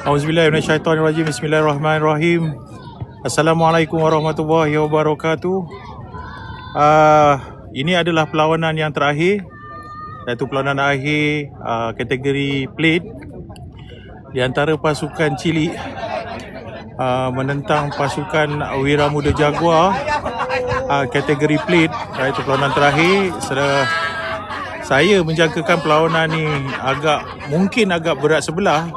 Auzubillahiminasyaitonirrajim. Bismillahirrahmanirrahim. Assalamualaikum warahmatullahi wabarakatuh. Ini adalah perlawanan yang terakhir, iaitu perlawanan akhir kategori plate di antara pasukan Chile menentang pasukan Wira Muda Jaguar kategori plate, iaitu perlawanan terakhir. Saya menjangkakan perlawanan ni mungkin agak berat sebelah,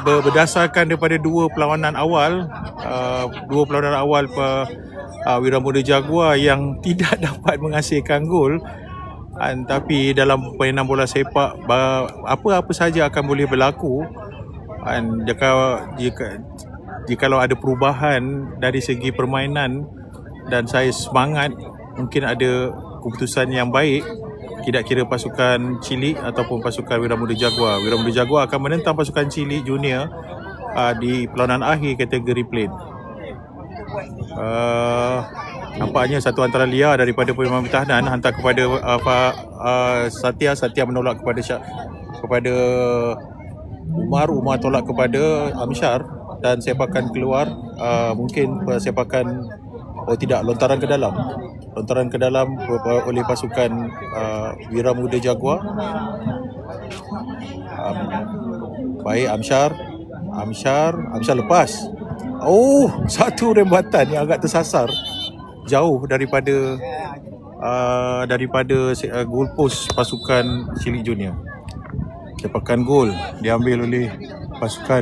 berdasarkan daripada dua perlawanan awal Wira Muda Jaguar yang tidak dapat menghasilkan gol. Tapi dalam permainan bola sepak, apa-apa saja akan boleh berlaku. Jikalau ada perubahan dari segi permainan dan saya semangat, mungkin ada keputusan yang baik, tidak kira pasukan Chile ataupun pasukan Wira Muda Jaguar. Wira Muda Jaguar akan menentang pasukan Chile Junior di perlawanan akhir kategori plate. Nampaknya satu antara liar daripada pemain pertahanan hantar kepada Satya menolak kepada Umar tolak kepada Amsyar, dan sepakan keluar, mungkin sepakan lontaran ke dalam oleh pasukan Wira Muda Jaguar. Baik, Amsyar lepas. Satu rembatan yang agak tersasar jauh daripada goal post pasukan Chile Junior. Sepakan gol diambil oleh pasukan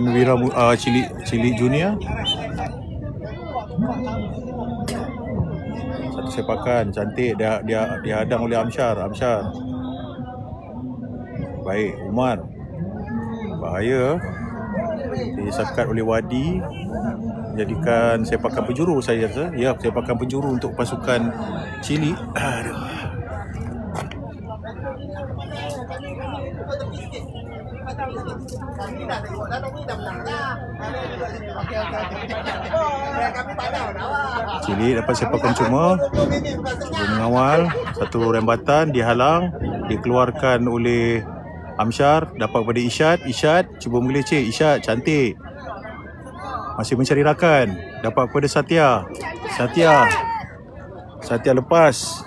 Chile Junior. Satu sepakan cantik, dia dihadang oleh Amsyar. Baik, Umar, bahaya, disekat oleh Wadi, jadikan sepakan penjuru. Saya rasa sepakan penjuru untuk pasukan Chile. Chile dapat sepakan cuba mengawal, satu rembatan dihalang, dikeluarkan oleh Amsyar, dapat pada Isyad cuba menggelecek. Isyad cantik, masih mencari rakan, dapat pada Satya lepas,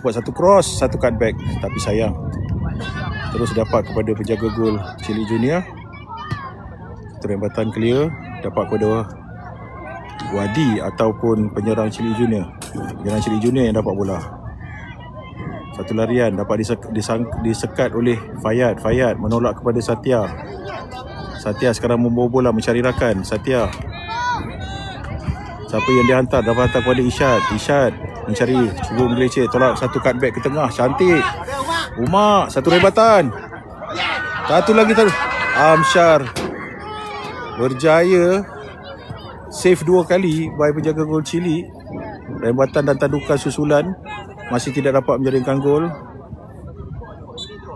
buat satu cross, satu cutback, tapi sayang terus dapat kepada penjaga gol Chile Junior. Satu rembatan clear, dapat kepada Wadi ataupun penyerang Chile Junior. Penyerang Chile Junior yang dapat bola. Satu larian dapat disekat oleh Fayad menolak kepada Satya sekarang membawa bola mencari rakan. Satya, siapa yang dihantar, dapat hantar kepada Isyad mencari, cuba menggelecek, tolak, satu cutback ke tengah, cantik. Umar, satu rebatan, satu lagi Amsyar berjaya save dua kali by penjaga gol Chile. Rebatan dan tandukan susulan masih tidak dapat menjaringkan gol.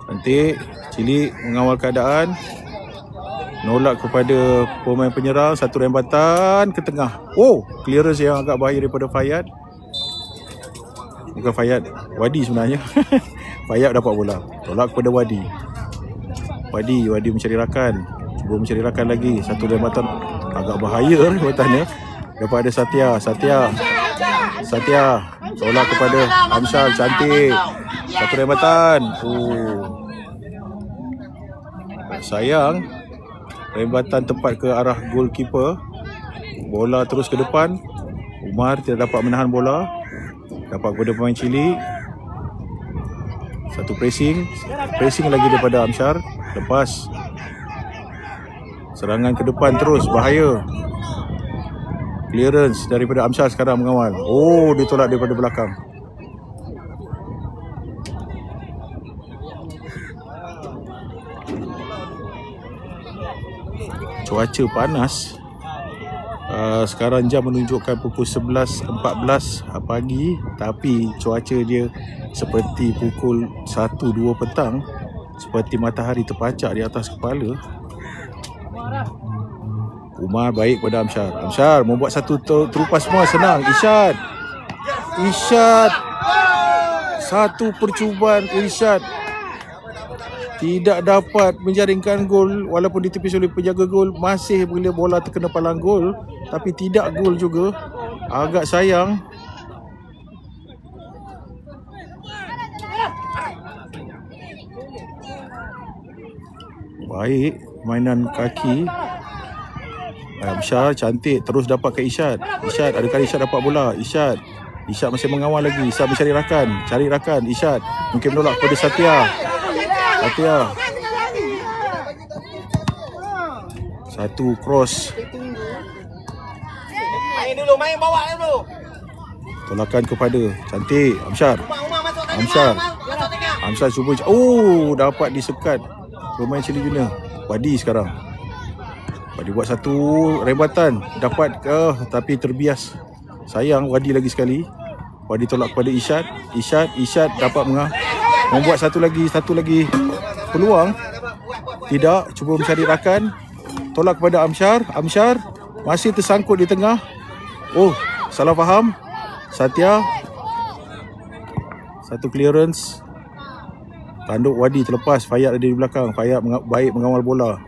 Cantik, Chile mengawal keadaan, nolak kepada pemain penyerang, satu rembatan ke tengah. Clearance yang agak bahaya daripada Fayad. Bukan Fayad, Wadi sebenarnya. Fayad dapat bola, tolak kepada Wadi mencari rakan, cuba mencari rakan lagi, satu rembatan agak bahaya rembatannya, dapat ada Satya tolak kepada Amsyar, cantik, satu rembatan. Sayang, rembatan tepat ke arah goalkeeper, bola terus ke depan. Umar tidak dapat menahan bola, dapat kepada pemain Chile. Satu pressing lagi daripada Amsyar, lepas, serangan ke depan terus, bahaya. Clearance daripada Amsyar sekarang mengawal. Ditolak daripada belakang. Cuaca panas. Sekarang jam menunjukkan pukul 11.14 pagi, tapi cuaca dia seperti pukul 1-2 petang, seperti matahari terpacak di atas kepala. Umar baik pada Amsyar membuat satu terupas semua, senang. Isyad, satu percubaan Isyad Tidak dapat menjaringkan gol walaupun ditepis oleh penjaga gol. Masih bila bola terkena palang gol, tapi tidak gol juga. Agak sayang. Baik mainan kaki. Amsyar cantik, terus dapat ke Isyad. Isyad, adakah Isyad dapat bola? Isyad masih mengawal lagi. Isyad mencari rakan. Cari rakan. Isyad mungkin menolak kepada Satya. Satu cross. Main bawa dulu. Tolakan kepada cantik Amsyar. Amsyar cuba. Dapat disekat pemain Chili Junior. Wadi sekarang. Wadi buat satu rebatan. Dapat tapi terbias. Sayang Wadi lagi sekali. Wadi tolak kepada Isyad. Isyad dapat membuat satu lagi peluang. Tidak, cuba mencari rakan. Tolak kepada Amsyar. Amsyar masih tersangkut di tengah. Salah faham. Satya. Satu clearance. Tanduk Wadi terlepas. Fayad ada di belakang. Fayad baik mengawal bola.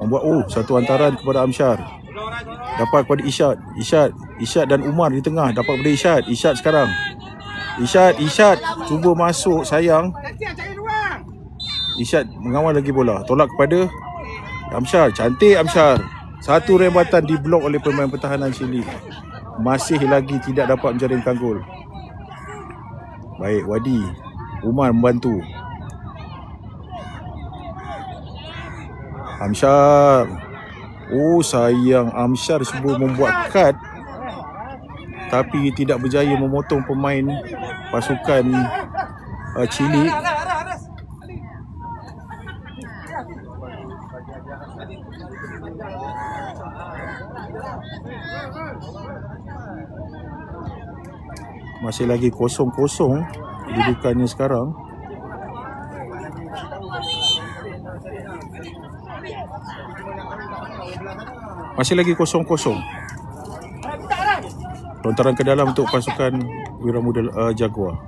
Membuat satu hantaran kepada Amsyar. Dapat kepada Isyad. Isyad dan Umar di tengah. Dapat kepada Isyad. Isyad sekarang. Isyad cuba masuk, sayang. Isyad mengawal lagi bola. Tolak kepada Amsyar. Cantik Amsyar. Satu rebatan diblok oleh pemain pertahanan Chili. Masih lagi tidak dapat menjaringkan gol. Baik Wadi. Umar membantu. Amsyar. Sayang, Amsyar cuba membuat kad tapi tidak berjaya memotong pemain pasukan Chili. Masih lagi 0-0 kedudukannya sekarang. Masih lagi 0-0. Lontaran ke dalam untuk pasukan Wiramuda Jaguar.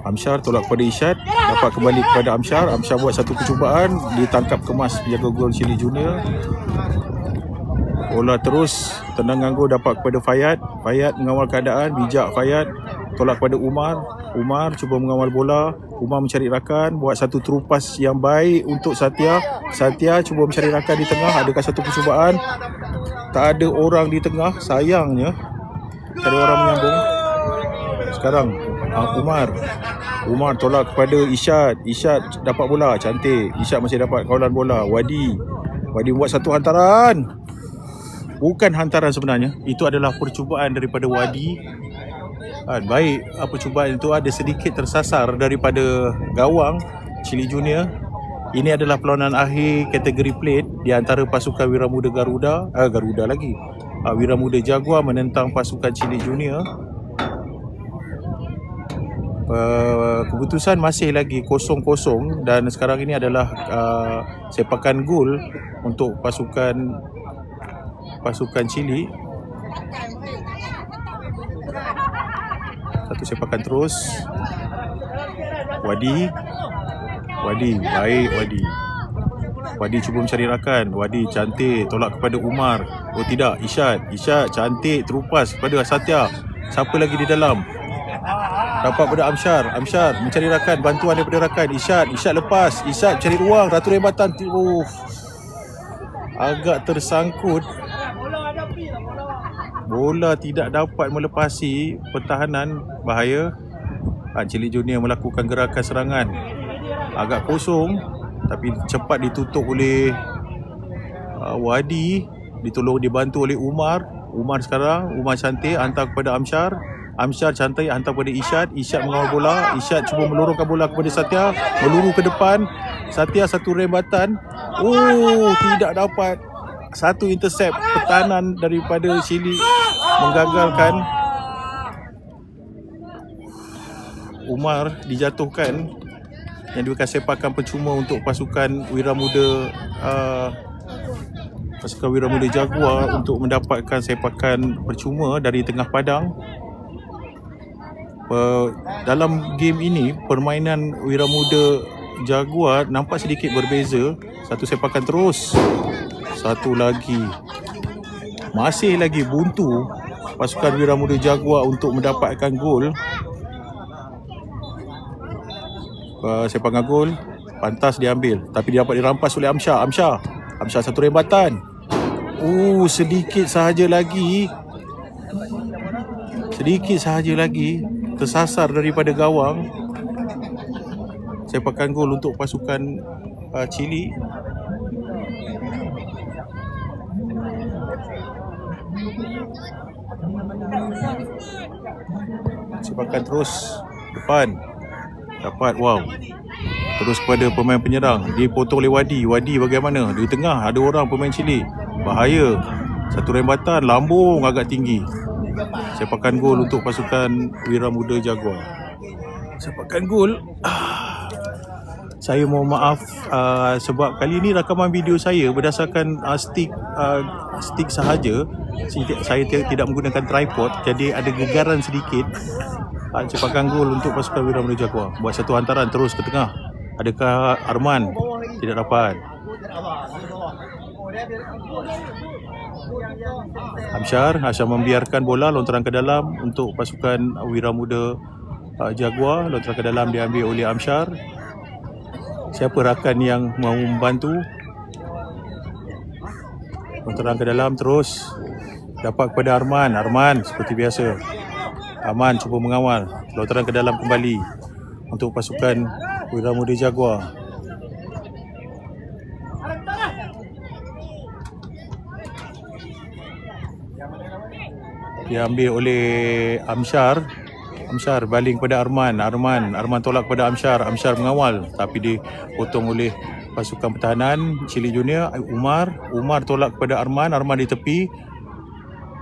Amsyar tolak kepada Isyad. Dapat kembali kepada Amsyar. Amsyar buat satu percubaan. Ditangkap kemas penjaga gol Chili Junior. Bola terus. Tendangan gol dapat kepada Fayad. Fayad mengawal keadaan. Bijak Fayad. Tolak kepada Umar. Umar cuba mengawal bola. Umar mencari rakan. Buat satu terupas yang baik untuk Satya. Satya cuba mencari rakan di tengah. Adakah satu percubaan? Tak ada orang di tengah. Sayangnya tak ada orang menyambung. Sekarang Umar tolak kepada Isyad. Isyad dapat bola. Cantik. Isyad masih dapat kawalan bola. Wadi buat satu hantaran. Bukan hantaran sebenarnya. Itu adalah percubaan daripada Wadi. Baik, percubaan itu ada sedikit tersasar daripada gawang Chili Junior. Ini adalah perlawanan akhir kategori plate di antara pasukan Wiramuda Wiramuda Jaguar menentang pasukan Chili Junior. Keputusan masih lagi 0-0 dan sekarang ini adalah sepakan gol untuk pasukan Chili. Satu sepakan terus. Wadi baik Wadi cuba mencari rakan. Wadi cantik tolak kepada Umar. Tidak, Isyad cantik terupas kepada Satya. Siapa lagi di dalam? Dapat pada Amsyar mencari rakan, bantuan daripada rakan. Isyad lepas. Isyad cari ruang, ratu rebatan. Agak tersangkut. Bola tidak dapat melepasi pertahanan. Bahaya. Chili Junior melakukan gerakan serangan. Agak kosong tapi cepat ditutup oleh Wadi. Dibantu oleh Umar sekarang. Umar cantik hantar kepada Amsyar cantik hantar kepada Isyad mengawal bola. Isyad cuba melorongkan bola kepada Satya. Meluru ke depan. Satya satu rebatan. Tidak dapat. Satu intercept pertahanan daripada Chili menggagalkan. Umar dijatuhkan yang diberikan sepakan percuma untuk pasukan Wiramuda Jaguar untuk mendapatkan sepakan percuma dari tengah padang. Dalam game ini permainan Wiramuda Jaguar nampak sedikit berbeza. Satu sepakan terus. Satu lagi. Masih lagi buntu pasukan Wira Muda Jaguar untuk mendapatkan gol. Sepakan gol pantas diambil, tapi dia dapat dirampas oleh Amsyar. Amsyar satu rembatan. Sedikit sahaja lagi tersasar daripada gawang. Sepakan gol untuk pasukan Chili. Sepakan terus depan. Dapat, terus kepada pemain penyerang. Dipotong oleh Wadi bagaimana? Di tengah ada orang pemain Chili. Bahaya. Satu rembatan lambung agak tinggi. Sepakan gol untuk pasukan Wira Muda Jaguar. Sepakan gol. Saya mohon maaf sebab kali ini rakaman video saya berdasarkan stick sahaja. Saya tidak menggunakan tripod, jadi ada gegaran sedikit. Sepakan gol untuk pasukan Wira Muda Jaguar. Buat satu hantaran terus ke tengah. Adakah Arman? Tidak dapat. Amsyar membiarkan bola lontaran ke dalam untuk pasukan Wira Muda Jaguar. Lontaran ke dalam diambil oleh Amsyar. Siapa rakan yang mahu membantu? Lontaran ke dalam terus. Dapat kepada Arman. Arman seperti biasa. Arman cuba mengawal. Lontaran ke dalam kembali untuk pasukan Wira Muda Jaguar. Diambil oleh Amsyar. Amsyar baling kepada Arman. Arman tolak kepada Amsyar. Amsyar mengawal tapi dipotong oleh pasukan pertahanan Chili Junior. Umar tolak kepada Arman. Arman di tepi.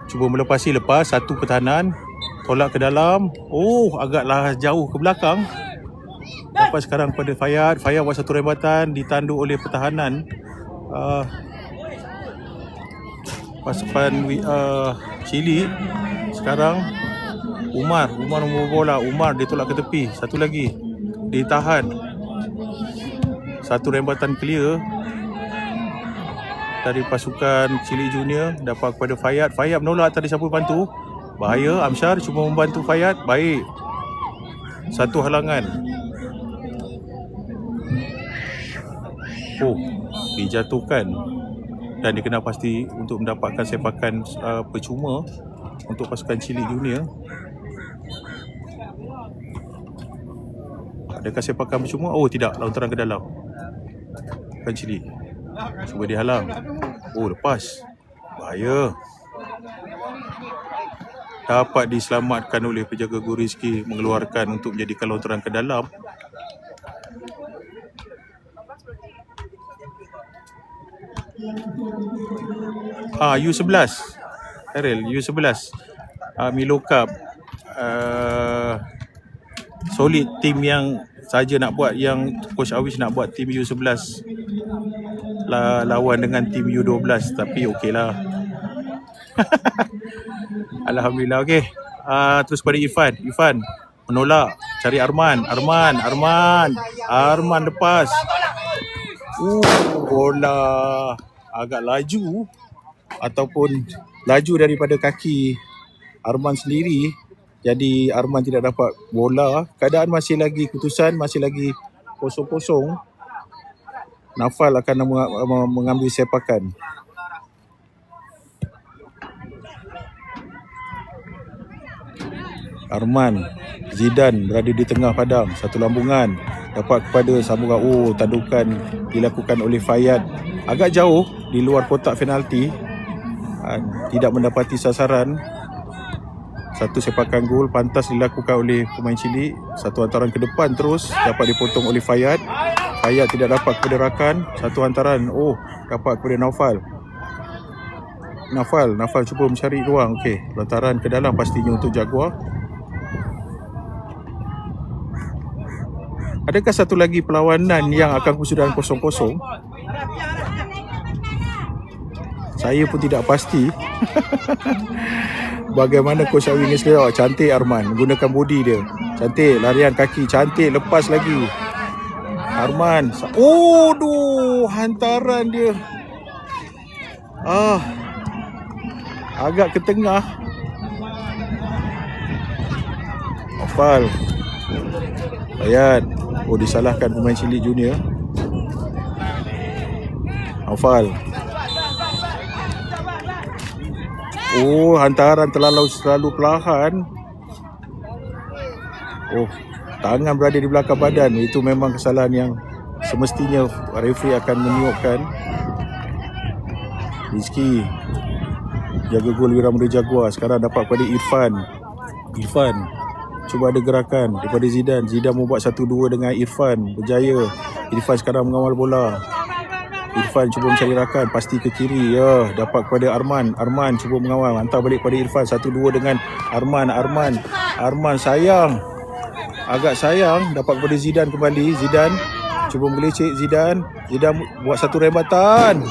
Cuba melepasi, lepas satu pertahanan. Tolak ke dalam. Agaklah jauh ke belakang. Dapat sekarang kepada Fayad. Fayad buat satu rembatan, ditanduk oleh pertahanan pasukan Chili. Sekarang Umar membawa bola. Umar ditolak ke tepi. Satu lagi ditahan. Satu rembatan clear dari pasukan Chili Junior. Dapat kepada Fayad. Fayad menolak, tak ada siapa bantu. Bahaya. Amsyar cuba membantu Fayad. Baik. Satu halangan. Dijatuhkan dan dikenal pasti untuk mendapatkan sepakan percuma untuk pasukan Chili Junior. Adakah sepakan percuma? Tidak, lontaran ke dalam. Pasukan Chili cuba dihalang. Lepas. Bahaya. Dapat diselamatkan oleh penjaga gol Rizky, mengeluarkan untuk menjadikan lontaran ke dalam. U11 Ariel, U11 Milo Cup. Solid tim yang saja nak buat, yang Coach Awish nak buat tim U11 lawan dengan tim U12, tapi okey lah. Alhamdulillah. Okey. Terus pada Irfan menolak, cari Arman lepas. Bola agak laju ataupun laju daripada kaki Arman sendiri. Jadi Arman tidak dapat bola. Keadaan masih lagi, keputusan masih lagi 0-0. Nafal akan mengambil sepakan. Arman, Zidane berada di tengah padang. Satu lambungan dapat kepada sambungan. Tandukan dilakukan oleh Fayad. Agak jauh di luar kotak penalti. Tidak mendapati sasaran. Satu sepakan gol pantas dilakukan oleh pemain Chili. Satu hantaran ke depan terus dapat dipotong oleh Fayad. Fayad tidak dapat kepada rakan. Satu hantaran dapat kepada Naufal. Naufal cuba mencari ruang. Okey, lontaran ke dalam pastinya untuk Jaguar. Adakah satu lagi perlawanan yang akan kesudahan 0-0? Saya pun tidak pasti. Bagaimana Coach Awi ni sekali. Cantik Arman menggunakan body dia. Cantik, larian kaki cantik, lepas lagi. Arman. Aduh, hantaran dia. Agak ke tengah. Naufal. Bayat. Oh, disalahkan pemain Chili Junior. Naufal. Oh, hantaran terlalu perlahan. Oh, tangan berada di belakang badan. Itu memang kesalahan yang semestinya referee akan meniupkan. Rizky jaga gol Wira Muda Jaguar. Sekarang dapat pada Irfan. Irfan cuba ada gerakan daripada Zidane. Zidane membuat 1-2 dengan Irfan. Berjaya. Irfan sekarang mengawal bola. Irfan cuba mencari rakan, pasti ke kiri. Ya, dapat kepada Arman. Arman cuba mengawal, hantar balik pada Irfan. 1-2 dengan Arman. Arman sayang. Agak sayang. Dapat kepada Zidane kembali. Zidane cuba menggelecek Zidane. Zidane buat satu rembatan.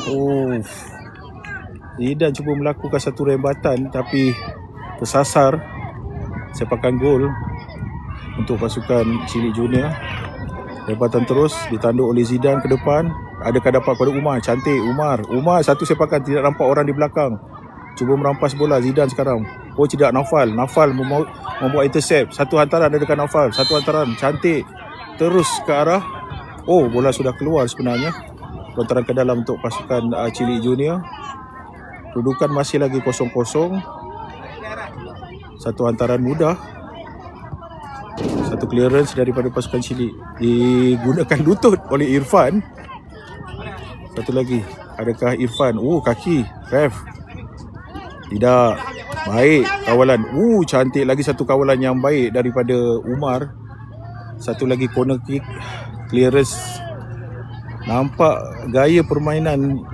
Zidane cuba melakukan satu rembatan tapi tersasar. Sepakan gol untuk pasukan Chili Junior. Rembatan terus ditanduk oleh Zidane ke depan. Adakah dapat pada Umar? Cantik Umar. Satu sepakan, tidak nampak orang di belakang. Cuba merampas bola Zidane sekarang. Oh tidak, Naufal membuat intercept. Satu hantaran adakah Naufal? Satu hantaran cantik. Terus ke arah. Oh, bola sudah keluar sebenarnya. Lontaran ke dalam untuk pasukan Chili Junior. Kedudukan masih lagi 0-0. Satu hantaran mudah. Satu clearance daripada pasukan Chili. Digunakan lutut oleh Irfan. Satu lagi. Adakah Irfan? Kaki. Ref. Tidak. Baik kawalan. Cantik. Lagi satu kawalan yang baik daripada Umar. Satu lagi corner kick. Clearance. Nampak gaya permainan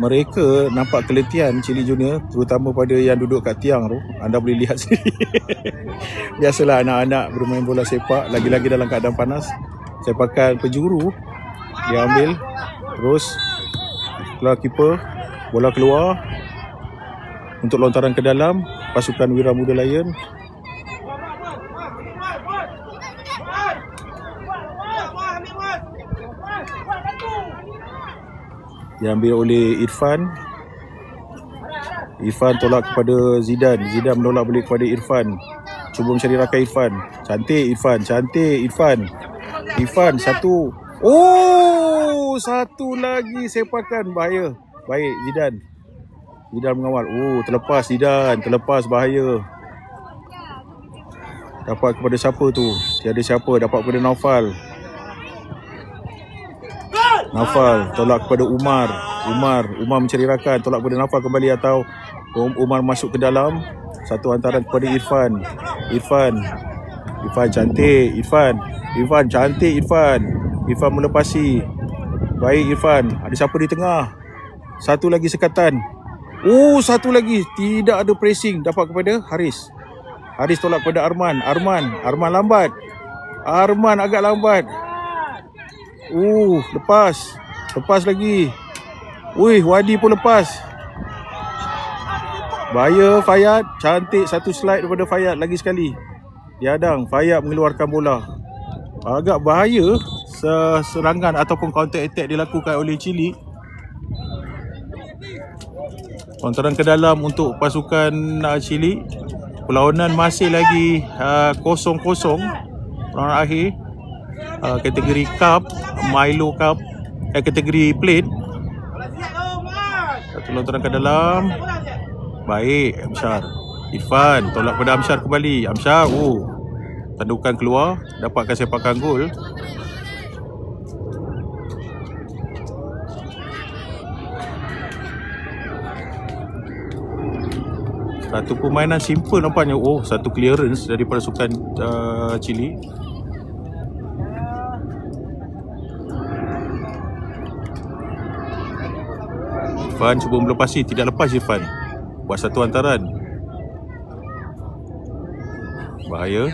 mereka nampak keletihan Chili Junior, terutama pada yang duduk kat tiang tu. Anda boleh lihat sendiri. Biasalah anak-anak bermain bola sepak, lagi-lagi dalam keadaan panas. Sepakan penjuru dia ambil. Terus keluar keeper, bola keluar untuk lontaran ke dalam pasukan Wira Muda Lion. Diambil oleh Irfan. Irfan tolak kepada Zidane. Zidane menolak balik kepada Irfan. Cuba mencari rakan Irfan. Cantik Irfan. Irfan satu. Satu lagi sepakan. Bahaya. Baik Zidane. Zidane mengawal. Terlepas Zidane. Terlepas, bahaya. Dapat kepada siapa tu? Tiada siapa. Dapat kepada Naufal tolak kepada Umar mencari rakan. Tolak kepada Naufal kembali atau Umar masuk ke dalam. Satu hantaran kepada Irfan cantik. Irfan cantik. Irfan melepasi. Baik Irfan. Ada siapa di tengah? Satu lagi sekatan. Satu lagi. Tidak ada pressing. Dapat kepada Haris tolak kepada Arman lambat. Arman agak lambat. Lepas lagi. Wadi pun lepas. Bahaya Fayad. Cantik satu slide daripada Fayad. Lagi sekali diadang. Fayad mengeluarkan bola. Agak bahaya serangan ataupun counter attack dilakukan oleh Chili. Lontaran ke dalam untuk pasukan Chili. Perlawanan masih lagi 0-0. Perlawanan akhir. Kategori Cup, Milo Cup, kategori plate. Satu lontaran ke dalam. Baik Amsyar. Irfan tolak pada Amsyar kembali. Amsyar tandukan keluar. Dapatkan sepakan gol. Satu permainan simple nampaknya. Satu clearance daripada pasukan Chili. Irfan cuba melepasi, tidak lepas Irfan. Buat satu hantaran. Bahaya.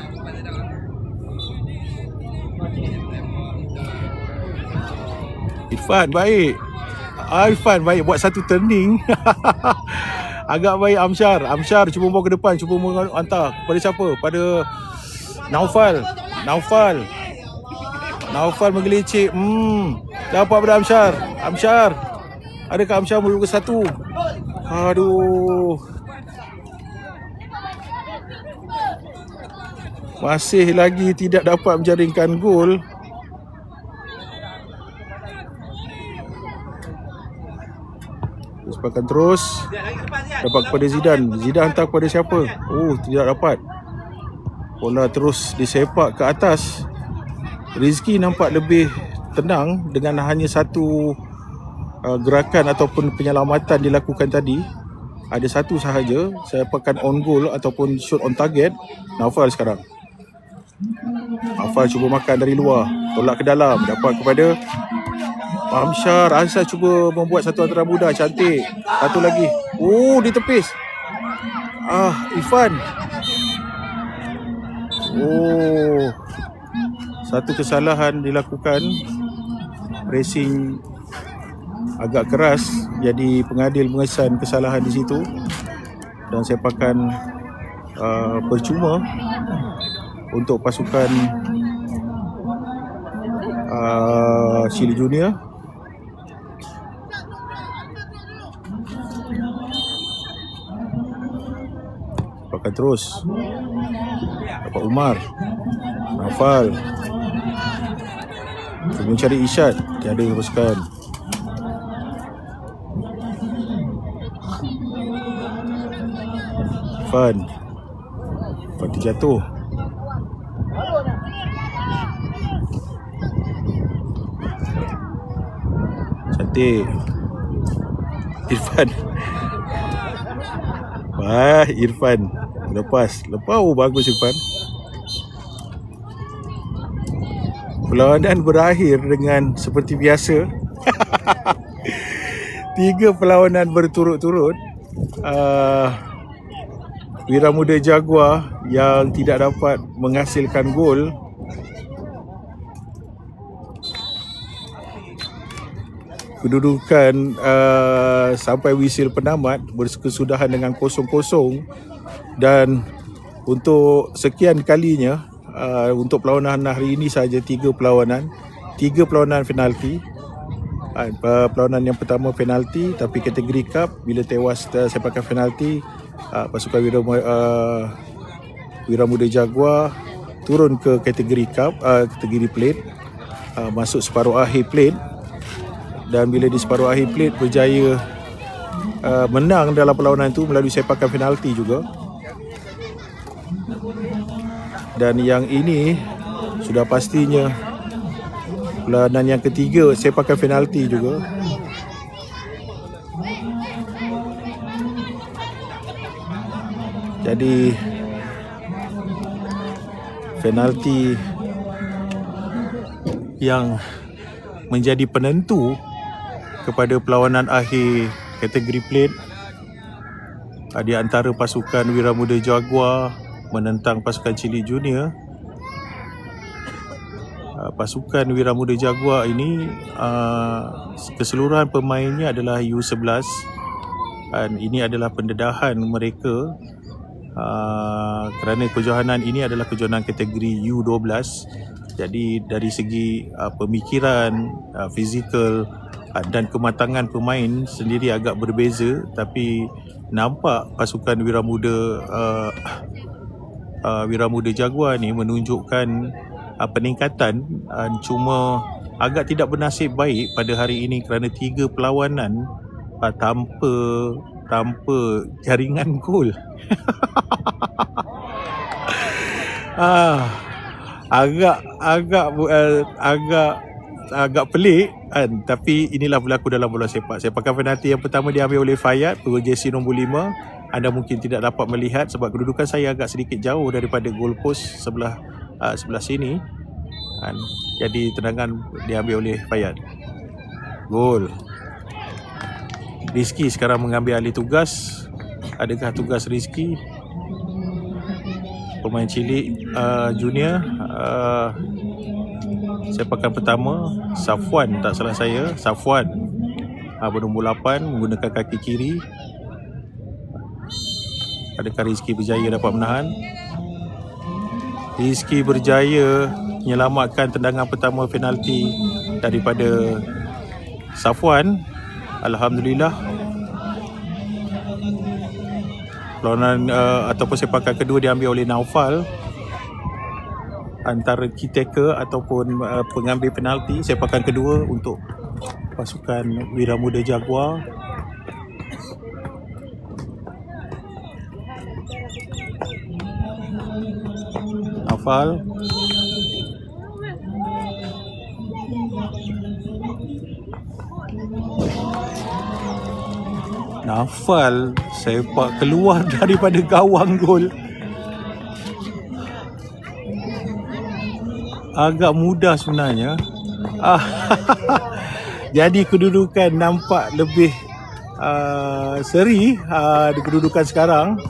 Irfan baik. Irfan baik buat satu turning. Agak baik Amsyar cuba bawa ke depan, cuba hantar pada siapa? Pada Naufal. Naufal menggelicik. Dapat pada Amsyar. Amsyar. Adakah Amsyar merupakan satu? Aduh. Masih lagi tidak dapat menjaringkan gol. Sepakan terus. Dapat kepada Zidane. Zidane hantar kepada siapa? Oh, tidak dapat. Bola terus disepak ke atas. Rizky nampak lebih tenang dengan hanya satu gerakan ataupun penyelamatan dilakukan tadi. Ada satu sahaja. Sepakan on goal ataupun shoot on target. Naufal sekarang. Naufal cuba makan dari luar, tolak ke dalam, dapat kepada Amsyar. Amsyar cuba membuat satu antara mudah, cantik. Satu lagi. Oh, ditepis. Irfan. Oh, satu kesalahan dilakukan. Pressing agak keras, jadi pengadil mengesan kesalahan di situ dan sepakan percuma untuk pasukan Chili Junior. Pakai terus. Dapat Umar. Naufal. Cuba mencari Isyad. Tiada pasukan. Fan. Fan terjatuh. Cantik. Irfan. Irfan lepas. Oh, bagus Irfan. Perlawanan berakhir dengan seperti biasa. 3 perlawanan berturut-turut. Wira Muda Jaguar yang tidak dapat menghasilkan gol. Kedudukan sampai wisil penamat berkesudahan dengan 0-0. Dan untuk sekian kalinya untuk perlawanan hari ini saja 3 perlawanan penalti. Perlawanan yang pertama penalti, tapi kategori cup bila tewas sepakan penalti, pasukan Wira Muda Jaguar turun ke kategori cup, kategori plate, masuk separuh akhir plate. Dan bila di separuh akhir plate berjaya menang dalam perlawanan itu melalui sepakan penalti juga. Dan yang ini sudah pastinya perlawanan yang ketiga sepakan penalti juga. Jadi penalti yang menjadi penentu kepada perlawanan akhir kategori plate di antara pasukan Wira Muda Jaguar menentang pasukan Chili Junior. Pasukan Wira Muda Jaguar ini keseluruhan pemainnya adalah U11 dan ini adalah pendedahan mereka kerana kejohanan ini adalah kejohanan kategori U12. Jadi dari segi pemikiran, fizikal dan kematangan pemain sendiri agak berbeza, tapi nampak pasukan Wira Muda Jaguar ni menunjukkan peningkatan, cuma agak tidak bernasib baik pada hari ini kerana 3 perlawanan tanpa jaringan gol. agak pelik kan, tapi inilah berlaku dalam bola sepak. Sepakan penalti yang pertama diambil oleh Fayad, jersey nombor 5. Anda mungkin tidak dapat melihat sebab kedudukan saya agak sedikit jauh daripada goal post sebelah sini kan. Jadi tendangan diambil oleh Fayad. Gol. Rizky sekarang mengambil alih tugas. Adakah tugas Rizky? Pemain Chili Junior. Sepakan pertama Safwan, tak salah saya, Safwan bernombor 8 menggunakan kaki kiri. Adakah Rizky berjaya dapat menahan? Rizky berjaya menyelamatkan tendangan pertama penalti daripada Safwan. Alhamdulillah, perlawanan ataupun sepakan kedua diambil oleh Naufal antara key taker ataupun pengambil penalti. Sepakan kedua untuk pasukan Wira Muda Jaguar. Naufal, sepak keluar daripada gawang gol. Agak mudah sebenarnya. Jadi kedudukan nampak lebih seri di kedudukan sekarang.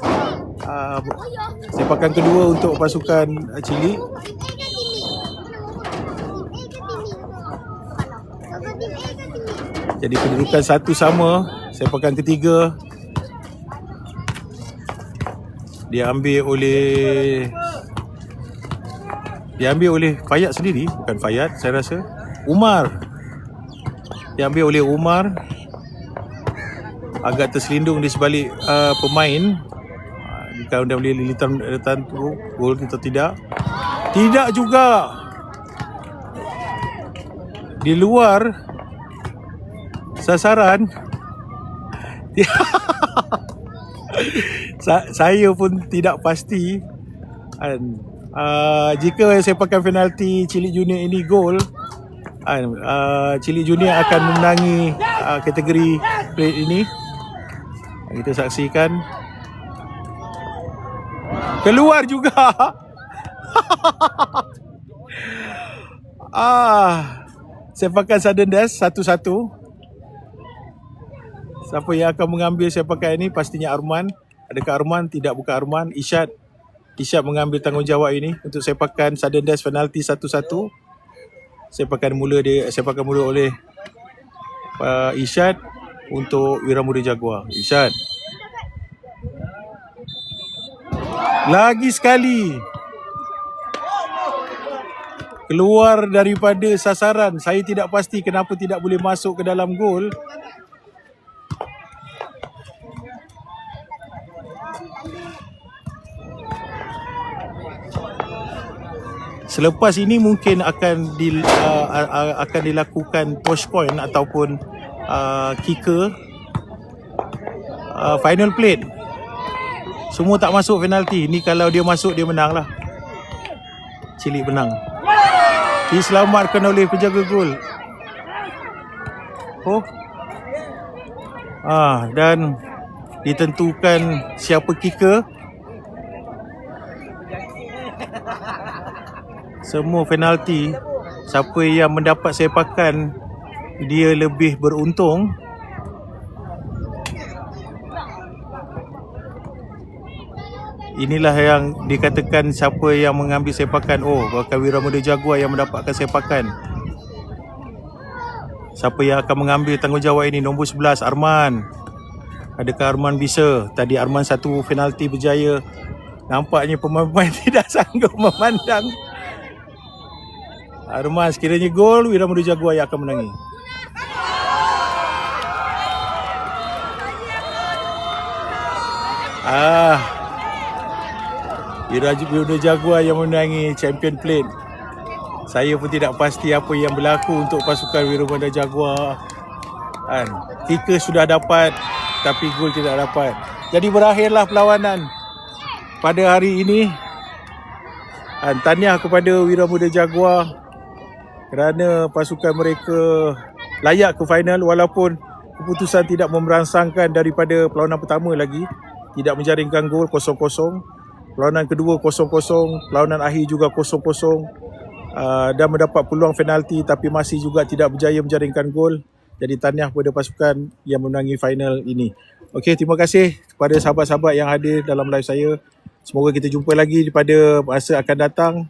Sepakan kedua untuk pasukan Chili. Jadi kedudukan satu sama. Sepakan ketiga diambil oleh Fayat sendiri, bukan Fayat, saya rasa Umar. Diambil oleh Umar, agak terselindung di sebalik pemain. Kalau dia boleh lilitan gol kita tidak juga di luar sasaran. Saya pun tidak pasti. Jika sepakan penalti Chili Junior ini gol, Chili Junior akan memenangi kategori plate ini. Kita saksikan. Keluar juga. Sepakan sudden death 1-1. Siapa yang akan mengambil sepakan ini? Pastinya Arman. Adakah Arman? Tidak, bukan Arman. Isyad mengambil tanggungjawab ini untuk sepakan sudden death penalti 1-1. Sepakan mula oleh Isyad untuk Wira Muda Jaguar. Isyad. Lagi sekali. Keluar daripada sasaran. Saya tidak pasti kenapa tidak boleh masuk ke dalam gol. Selepas ini mungkin akan dilakukan touch point ataupun kicker final plate. Semua tak masuk penalti. Ni kalau dia masuk, dia menang lah. Chili menang. Diselamatkan oleh penjaga gol. Dan ditentukan siapa kicker. Semua penalti, siapa yang mendapat sepakan dia lebih beruntung. Inilah yang dikatakan siapa yang mengambil sepakan. Bakal Wira Muda Jaguar yang mendapatkan sepakan. Siapa yang akan mengambil tanggungjawab ini? Nombor 11, Arman. Adakah Arman bisa? Tadi Arman satu penalti berjaya. Nampaknya pemain-pemain tidak sanggup memandang. Arman, sekiranya gol, Wira Muda Jaguar yang akan menangi. Wira Muda Jaguar yang menangi champion plate. Saya pun tidak pasti apa yang berlaku untuk pasukan Wira Muda Jaguar. Kicker sudah dapat, tapi gol tidak dapat. Jadi berakhirlah perlawanan pada hari ini. Tahniah kepada Wira Muda Jaguar kerana pasukan mereka layak ke final walaupun keputusan tidak memerangsangkan daripada perlawanan pertama lagi. Tidak menjaringkan gol 0-0. Perlawanan kedua 0-0. Perlawanan akhir juga 0-0. Dan mendapat peluang penalti tapi masih juga tidak berjaya menjaringkan gol. Jadi tahniah kepada pasukan yang menangi final ini. Okey, terima kasih kepada sahabat-sahabat yang hadir dalam live saya. Semoga kita jumpa lagi pada masa akan datang.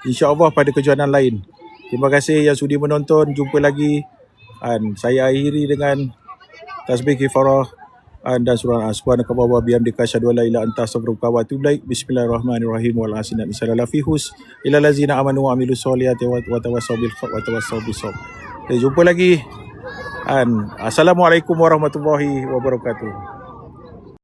InsyaAllah pada kejohanan lain. Terima kasih yang sudi menonton. Jumpa lagi. Saya akhiri dengan tasbih kifarah. dan surah Subhanaka wa bihamdika asyhadu an la ilaha illa anta astaghfiruka wa atubu ilaik. Bismillahirrahmanirrahim. Wal asinat insyaallah fi hus ila lazina amanu wa amilus solihati wa tawassaw bil haqq wa tawassaw bis sabr. Jumpa lagi. Assalamualaikum warahmatullahi wabarakatuh.